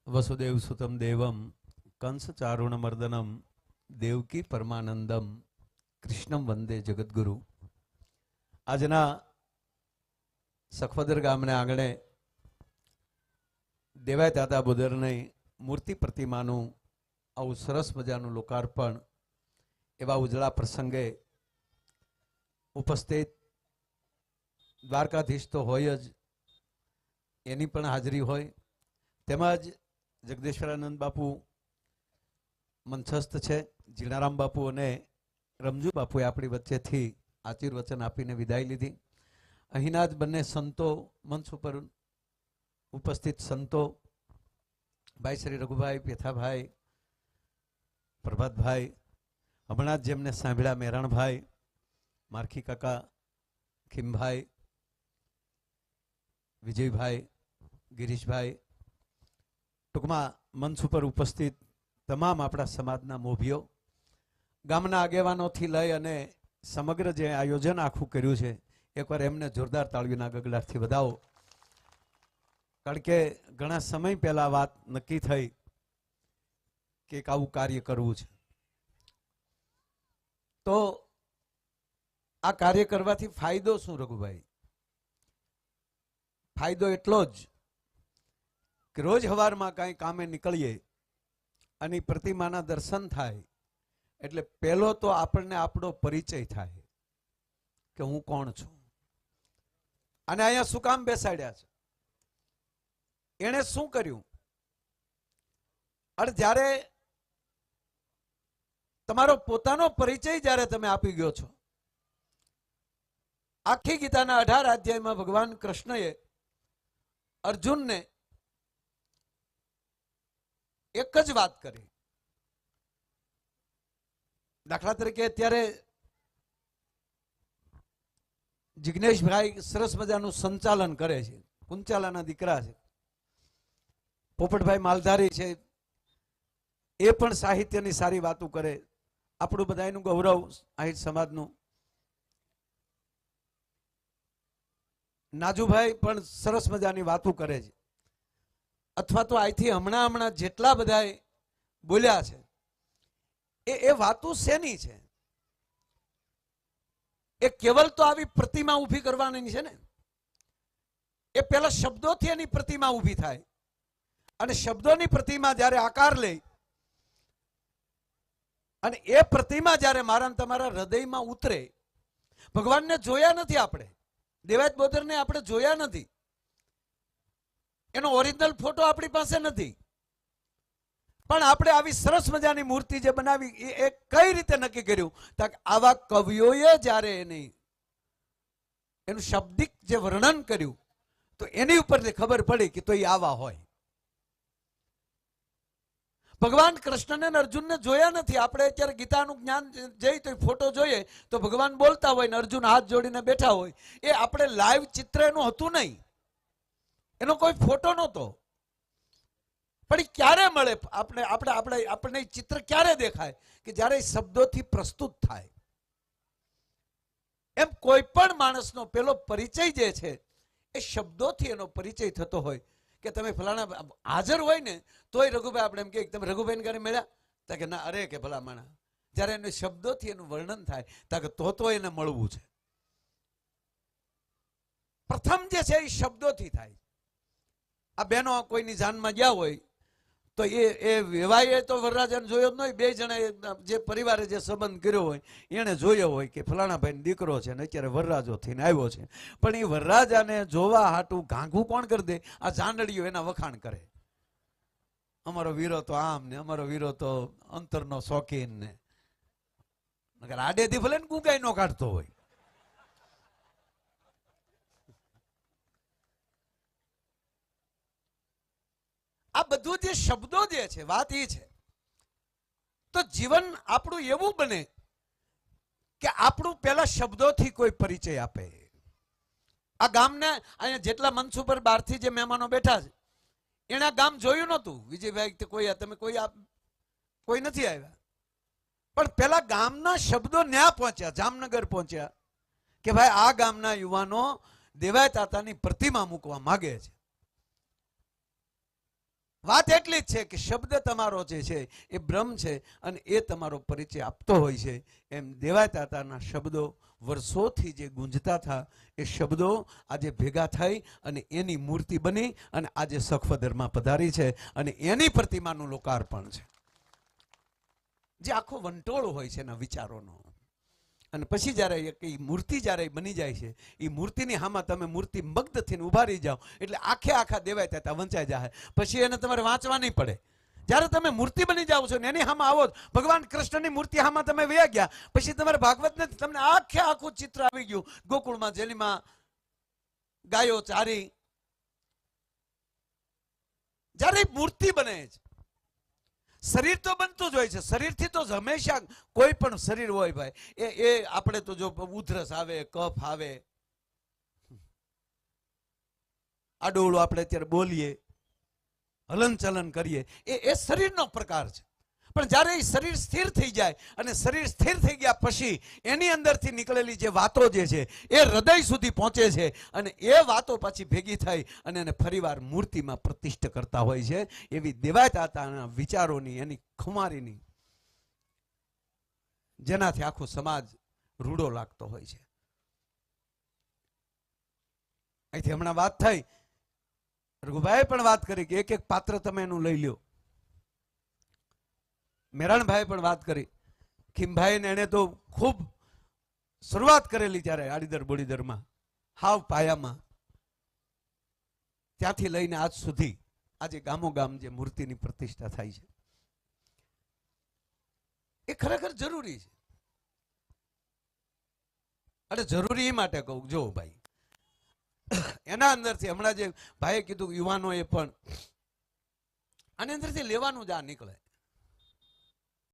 વસુદેવ સુતમ દેવમ કંસ ચારુણ મર્દનમ દેવકી પરમાનંદમ કૃષ્ણમ વંદે જગદગુરુ. આજના સખવદર ગામને આંગણે દેવાય દાદા બોદરની મૂર્તિ પ્રતિમાનું આવું સરસ મજાનું લોકાર્પણ એવા ઉજળા પ્રસંગે ઉપસ્થિત દ્વારકાધીશ તો હોય જ, એની પણ હાજરી હોય, તેમજ જગદેશ્વરાનંદ બાપુ મંચસ્થ છે, જીણારામ બાપુ અને રમજુ બાપુએ આપણી વચ્ચેથી આશીર્વચન આપીને વિદાય લીધી. અહીંના જ બંને સંતો, મંચ ઉપર ઉપસ્થિત સંતો ભાઈ શ્રી રઘુભાઈ, પેથાભાઈ, પ્રભાતભાઈ, હમણાં જ જેમને સાંભળ્યા મેરણભાઈ, મારખી કાકા, ખીમભાઈ, વિજયભાઈ, ગિરીશભાઈ, ટૂંકમાં મંચ ઉપર ઉપસ્થિત તમામ આપણા સમાજના મોભીઓ, ગામના આગેવાનોથી લઈ અને સમગ્ર જે આયોજન આખું કર્યું છે, એકવાર એમને જોરદાર તાળીઓના ગગડાટથી વધાવો. કારણ કે ઘણા સમય પહેલા વાત નક્કી થઈ કે એક આવું કાર્ય કરવું છે, તો આ કાર્ય કરવાથી ફાયદો શું રઘુભાઈ? ફાયદો એટલો જ કે રોજ સવારમાં કાંઈ કામે નીકળીએ અને પ્રતિમાના દર્શન થાય એટલે પહેલો તો આપણને આપણો પરિચય થાય કે હું કોણ છું અને અહીંયા શું કામ બેસાડ્યા છે, એણે શું કર્યું. અને જ્યારે તમારો પોતાનો પરિચય જ્યારે તમે આપી ગયો છો, આખી ગીતાના 18 અધ્યાયમાં ભગવાન કૃષ્ણએ અર્જુનને એક જ વાત કરી. દાખલા તરીકે અત્યારે જિગ્નેશભાઈ સરસ મજાનું સંચાલન કરે છે, કુંચાલાના દીકરા છે, પોપટભાઈ માલધારી છે, એ પણ સાહિત્યની સારી વાતો કરે, આપણું બધાનું ગૌરવ આહિર સમાજનું. નાજુભાઈ પણ સરસ મજાની વાતો કરે છે. અથવા તો અહીંથી હમણાં જેટલા બધા બોલ્યા છે એ વાતો શેની છે? એ કેવલ તો આવી પ્રતિમા ઊભી કરવાની છે ને. એ પેલા શબ્દોથી એની પ્રતિમા ઊભી થાય અને શબ્દોની પ્રતિમા જ્યારે આકાર લે અને એ પ્રતિમા જ્યારે મારા તમારા હૃદયમાં ઉતરે. ભગવાનને જોયા નથી આપણે, દેવાયત બોદરને આપણે જોયા નથી, એનો ઓરિજિનલ ફોટો આપણી પાસે નથી, પણ આપણે આવી સરસ મજાની મૂર્તિ જે બનાવી એ કઈ રીતે નક્કી કર્યું? આવા કવિઓએ જ્યારે એનું શાબ્દિક જે વર્ણન કર્યું તો એની ઉપરથી ખબર પડી કે તો એ આવા હોય. ભગવાન કૃષ્ણને અર્જુનને જોયા નથી આપણે. અત્યારે ગીતાનું જ્ઞાન જઈ તો ફોટો જોઈએ તો ભગવાન બોલતા હોય ને અર્જુન હાથ જોડીને બેઠા હોય. એ આપણે લાઈવ ચિત્ર એનું હતું નહીં, એનો કોઈ ફોટો નહોતો. પણ એ ક્યારે મળે આપણને ચિત્ર ક્યારે દેખાય? કે જ્યારે શબ્દોથી પ્રસ્તુત થાય. એમ કોઈ પણ માણસનો પેલો પરિચય જે છે એ શબ્દોથી એનો પરિચય થતો હોય. કે તમે ફલાણા હાજર હોય ને તોય રઘુભાઈ આપણે એમ કે તમે રઘુભાઈને ઘરે મળ્યા તા કે ના, અરે કે ભલા માણા. જ્યારે એને શબ્દોથી એનું વર્ણન થાય તા કે તો એને મળવું છે. પ્રથમ જે છે એ શબ્દોથી થાય. આ બહેનો કોઈની જાનમાં ગયા હોય તો એ વેવાઈએ તો વરરાજાને જોયો જ નહીં, બે જણા જે પરિવારે જે સંબંધ કર્યો હોય એને જોયો હોય કે ફલાણા ભાઈ દીકરો છે ને અત્યારે વરરાજો થઈને આવ્યો છે. પણ એ વરરાજાને જોવા હાટું ઘાંઘું કોણ કરી દે? આ જાનડીઓ એના વખાણ કરે. અમારો વીરો તો આમ ને, અમારો વીરો તો અંતરનો શોખીન ને. આડેથી ભલે ને ગુંગાઈ નો કાઢતો હોય. આ બધું જે શબ્દો જે છે, વાત એ છે તો જીવન આપણું એવું બને કે આપણું પેલા શબ્દોથી કોઈ પરિચય આપે. આ ગામને અહીંયા જેટલા મંચ ઉપર બહારથી જે મહેમાનો બેઠા છે એને ગામ જોયું નહોતું. વિજયભાઈ કોઈ તમે કોઈ નથી આવ્યા, પણ પેલા ગામના શબ્દો ન્યા પહોંચ્યા, જામનગર પહોંચ્યા કે ભાઈ આ ગામના યુવાનો દેવાય તાતાની પ્રતિમા મૂકવા માંગે છે. વાત એટલી જ છે કે શબ્દ તમારો જે છે એ બ્રહ્મ છે અને એ તમારો પરિચય આપતો હોય છે. એમ દેવાય તાતાના શબ્દો વર્ષોથી જે ગુંજતા હતા એ શબ્દો આજે ભેગા થઈ અને એની મૂર્તિ બની અને આજે સખવદરમાં પધારી છે અને એની પ્રતિમાનું લોકાર્પણ છે, જે આખો વંટોળ હોય છે એના વિચારોનો. અને પછી જ્યારે એ મૂર્તિ જ્યારે બની જાય છે, એ મૂર્તિની હામાં તમે મૂર્તિ મગ્ન થઈને ઉભા રહી જાઓ એટલે આખે આખા દેવાય તાતા વંચાઈ જાય. પછી એને તમારે વાંચવા નહીં પડે. જ્યારે તમે મૂર્તિ બની જાઓ છો ને એની હામાં આવો, ભગવાન કૃષ્ણની મૂર્તિ હામાં તમે વયા ગયા, પછી તમારે ભાગવત નથી, તમને આખે આખું ચિત્ર આવી ગયું. ગોકુળમાં જેલીમાં ગાયો ચારી, જ્યારે મૂર્તિ બને છે, શરીર તો બનતું જ હોય છે. શરીરથી તો હંમેશા કોઈ પણ શરીર હોય ભાઈ, એ આપણે તો જો ઉધરસ આવે, કફ આવે, આડોળું આપણે અત્યારે બોલીએ, હલન ચલન કરીએ, એ શરીરનો પ્રકાર છે. પણ જ્યારે એ શરીર સ્થિર થઈ જાય અને શરીર સ્થિર થઈ ગયા પછી એની અંદરથી નીકળેલી જે વાતો જે છે એ હૃદય સુધી પહોંચે છે અને એ વાતો પાછી ભેગી થઈ અને એને ફરીવાર મૂર્તિમાં પ્રતિષ્ઠ કરતા હોય છે. એવી દેવાય તાતાના વિચારોની, એની ખુમારીની, જેનાથી આખો સમાજ રૂડો લાગતો હોય છે. અહીંથી હમણાં વાત થઈ, રઘુભાઈ પણ વાત કરી કે એક એક પાત્ર તમે એનું લઈ લ્યો. મેરાણભાઈ પણ વાત કરી, ખીમભાઈ ને એને તો ખૂબ શરૂઆત કરેલી ત્યારે આડીદર બોડીદરમાં, હાવ પાયામાં, ત્યાંથી લઈને આજ સુધી આજે ગામો ગામ જે મૂર્તિની પ્રતિષ્ઠા થાય છે એ ખરેખર જરૂરી છે. અને જરૂરી એ માટે કહું, જો ભાઈ એના અંદરથી હમણાં જે ભાઈએ કીધું યુવાનોએ પણ આની અંદરથી લેવાનું જ આ નીકળે.